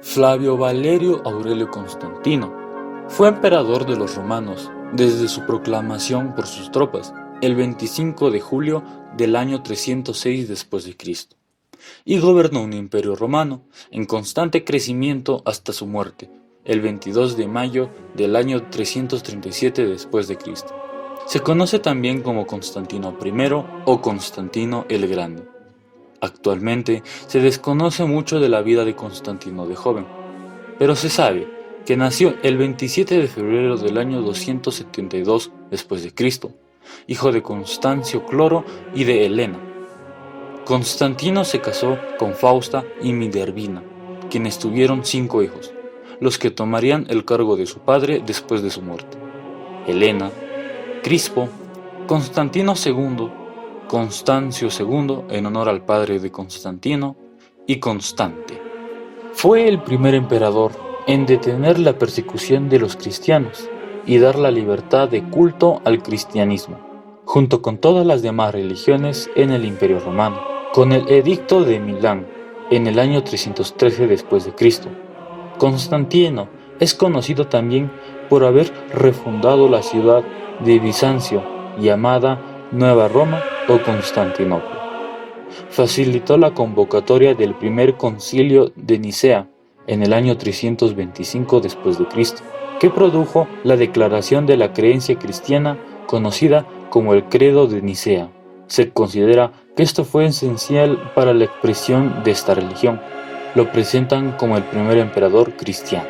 Flavio Valerio Aurelio Constantino fue emperador de los romanos desde su proclamación por sus tropas el 25 de julio del año 306 después de Cristo, y gobernó un imperio romano en constante crecimiento hasta su muerte el 22 de mayo del año 337 después de Cristo. Se conoce también como Constantino I o Constantino el Grande. Actualmente se desconoce mucho de la vida de Constantino de joven, pero se sabe que nació el 27 de febrero del año 272 después de Cristo, hijo de Constancio Cloro y de Helena. Constantino se casó con Fausta y Minervina, quienes tuvieron 5 hijos, los que tomarían el cargo de su padre después de su muerte: Helena, Crispo, Constantino II, Constancio II en honor al padre de Constantino, y Constante. Fue el primer emperador en detener la persecución de los cristianos y dar la libertad de culto al cristianismo, junto con todas las demás religiones en el Imperio Romano, con el Edicto de Milán en el año 313 después de Cristo. Constantino es conocido también por haber refundado la ciudad de Bizancio, llamada Nueva Roma o Constantinopla. Facilitó la convocatoria del primer concilio de Nicea en el año 325 después de Cristo, que produjo la declaración de la creencia cristiana conocida como el Credo de Nicea. Se considera que esto fue esencial para la expresión de esta religión. Lo presentan como el primer emperador cristiano.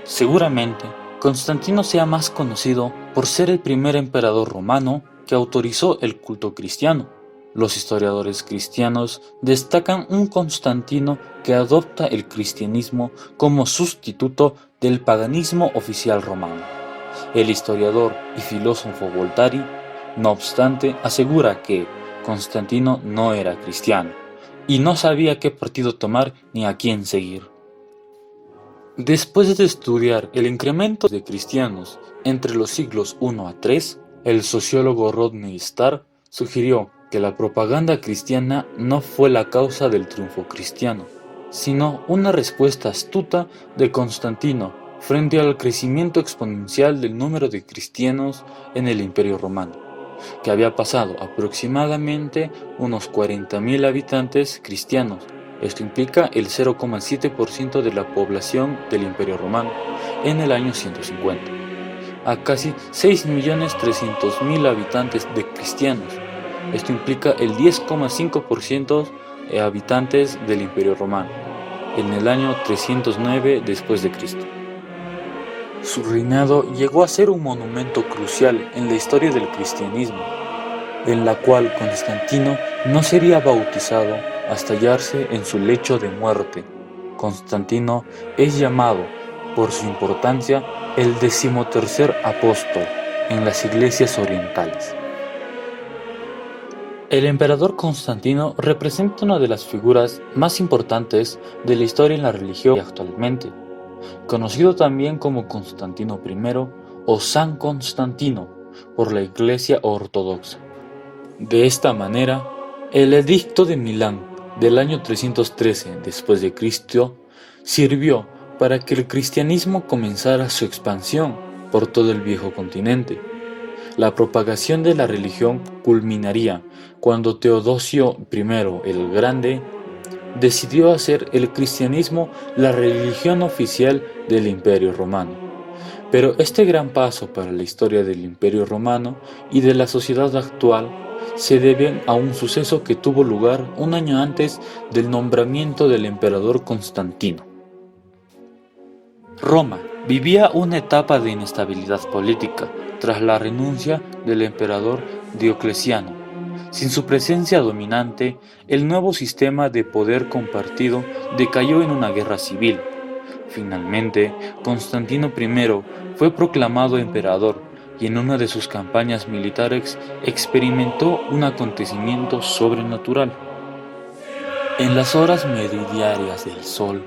Seguramente, Constantino sea más conocido por ser el primer emperador romano que autorizó el culto cristiano. Los historiadores cristianos destacan un Constantino que adopta el cristianismo como sustituto del paganismo oficial romano. El historiador y filósofo Voltaire, no obstante, asegura que Constantino no era cristiano y no sabía qué partido tomar ni a quién seguir. Después de estudiar el incremento de cristianos entre los siglos I a III, el sociólogo Rodney Starr sugirió que la propaganda cristiana no fue la causa del triunfo cristiano, sino una respuesta astuta de Constantino frente al crecimiento exponencial del número de cristianos en el Imperio Romano, que había pasado aproximadamente unos 40.000 habitantes cristianos. Esto implica el 0,7% de la población del Imperio Romano en el año 150, a casi 6.300.000 habitantes de cristianos. Esto implica el 10,5% de habitantes del Imperio Romano en el año 309 después de Cristo. Su reinado llegó a ser un monumento crucial en la historia del cristianismo, en la cual Constantino no sería bautizado hasta hallarse en su lecho de muerte. Constantino es llamado, por su importancia, el 13º apóstol en las iglesias orientales. El emperador Constantino representa una de las figuras más importantes de la historia en la religión actualmente, conocido también como Constantino I o San Constantino por la Iglesia Ortodoxa. De esta manera, el Edicto de Milán del año 313 después de Cristo sirvió para que el cristianismo comenzara su expansión por todo el viejo continente. La propagación de la religión culminaría cuando Teodosio I el Grande decidió hacer el cristianismo la religión oficial del Imperio Romano. Pero este gran paso para la historia del Imperio Romano y de la sociedad actual se debe a un suceso que tuvo lugar un año antes del nombramiento del emperador Constantino. Roma vivía una etapa de inestabilidad política tras la renuncia del emperador Diocleciano. Sin su presencia dominante, el nuevo sistema de poder compartido decayó en una guerra civil. Finalmente, Constantino I fue proclamado emperador y en una de sus campañas militares experimentó un acontecimiento sobrenatural. En las horas meridianas del sol,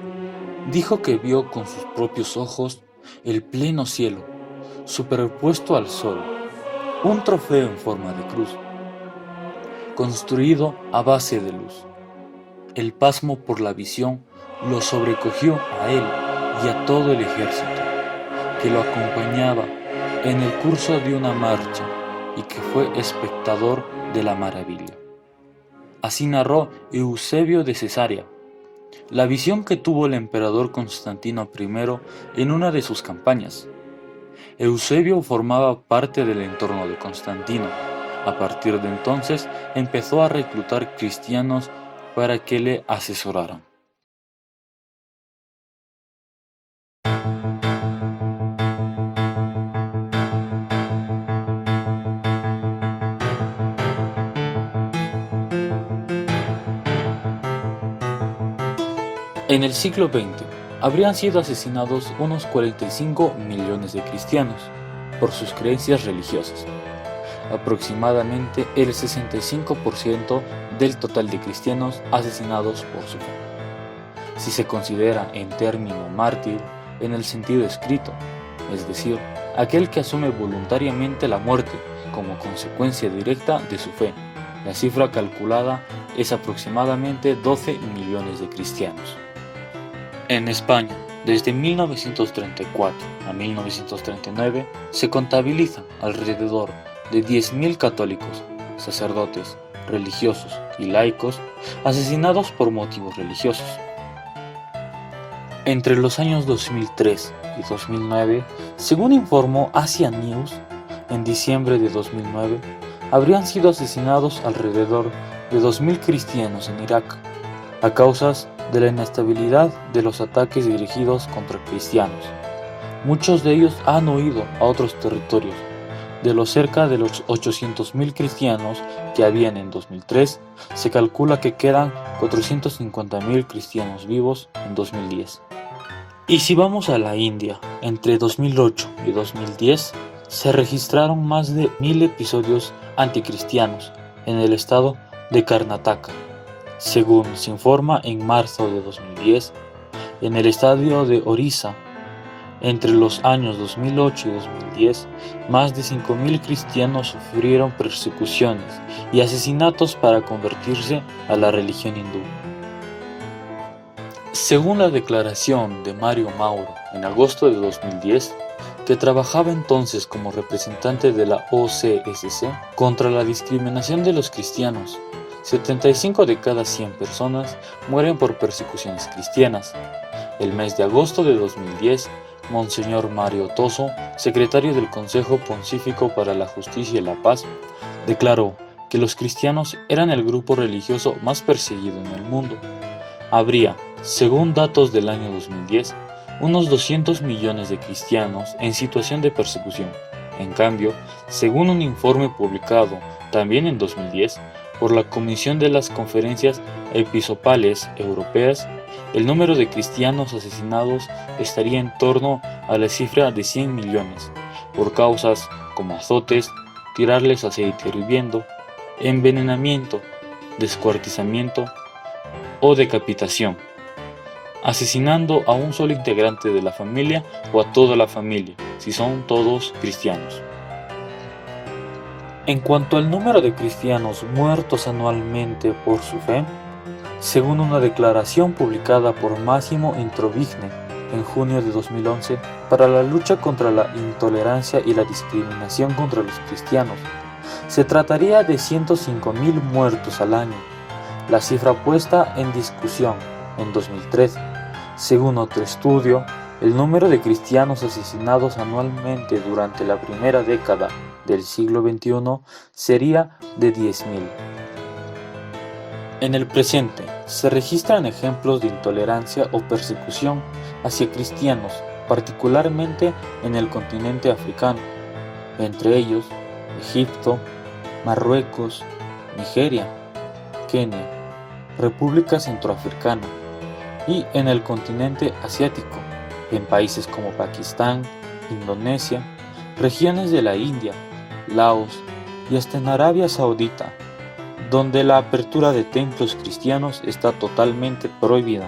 dijo que vio con sus propios ojos el pleno cielo, superpuesto al sol, un trofeo en forma de cruz, construido a base de luz. El pasmo por la visión lo sobrecogió a él y a todo el ejército que lo acompañaba en el curso de una marcha y que fue espectador de la maravilla. Así narró Eusebio de Cesarea la visión que tuvo el emperador Constantino I en una de sus campañas. Eusebio formaba parte del entorno de Constantino. A partir de entonces empezó a reclutar cristianos para que le asesoraran. En el siglo XX habrían sido asesinados unos 45 millones de cristianos por sus creencias religiosas, aproximadamente el 65% del total de cristianos asesinados por su fe. Si se considera en término mártir en el sentido escrito, es decir, aquel que asume voluntariamente la muerte como consecuencia directa de su fe, la cifra calculada es aproximadamente 12 millones de cristianos. En España, desde 1934 a 1939, se contabilizan alrededor de 10.000 católicos, sacerdotes, religiosos y laicos asesinados por motivos religiosos. Entre los años 2003 y 2009, según informó Asia News, en diciembre de 2009, habrían sido asesinados alrededor de 2.000 cristianos en Irak, a causas de la inestabilidad de los ataques dirigidos contra cristianos. Muchos de ellos han huido a otros territorios. De los cerca de los 800.000 cristianos que habían en 2003, se calcula que quedan 450.000 cristianos vivos en 2010. Y si vamos a la India, entre 2008 y 2010, se registraron más de 1.000 episodios anticristianos en el estado de Karnataka. Según se informa en marzo de 2010, en el estado de Orissa, entre los años 2008 y 2010, más de 5.000 cristianos sufrieron persecuciones y asesinatos para convertirse a la religión hindú. Según la declaración de Mario Mauro en agosto de 2010, que trabajaba entonces como representante de la OCSC contra la discriminación de los cristianos, 75 de cada 100 personas mueren por persecuciones cristianas. El mes de agosto de 2010, Monseñor Mario Toso, secretario del Consejo Pontífico para la Justicia y la Paz, declaró que los cristianos eran el grupo religioso más perseguido en el mundo. Habría, según datos del año 2010, unos 200 millones de cristianos en situación de persecución. En cambio, según un informe publicado también en 2010 por la Comisión de las Conferencias Episcopales Europeas, el número de cristianos asesinados estaría en torno a la cifra de 100 millones, por causas como azotes, tirarles aceite hirviendo, envenenamiento, descuartizamiento o decapitación, asesinando a un solo integrante de la familia o a toda la familia, si son todos cristianos. En cuanto al número de cristianos muertos anualmente por su fe, según una declaración publicada por Massimo Introvigne en junio de 2011 para la lucha contra la intolerancia y la discriminación contra los cristianos, se trataría de 105.000 muertos al año, la cifra puesta en discusión en 2013. Según otro estudio, el número de cristianos asesinados anualmente durante la primera década del siglo XXI sería de 10.000. En el presente, se registran ejemplos de intolerancia o persecución hacia cristianos, particularmente en el continente africano, entre ellos Egipto, Marruecos, Nigeria, Kenia, República Centroafricana, y en el continente asiático, en países como Pakistán, Indonesia, regiones de la India, Laos y hasta en Arabia Saudita, donde la apertura de templos cristianos está totalmente prohibida.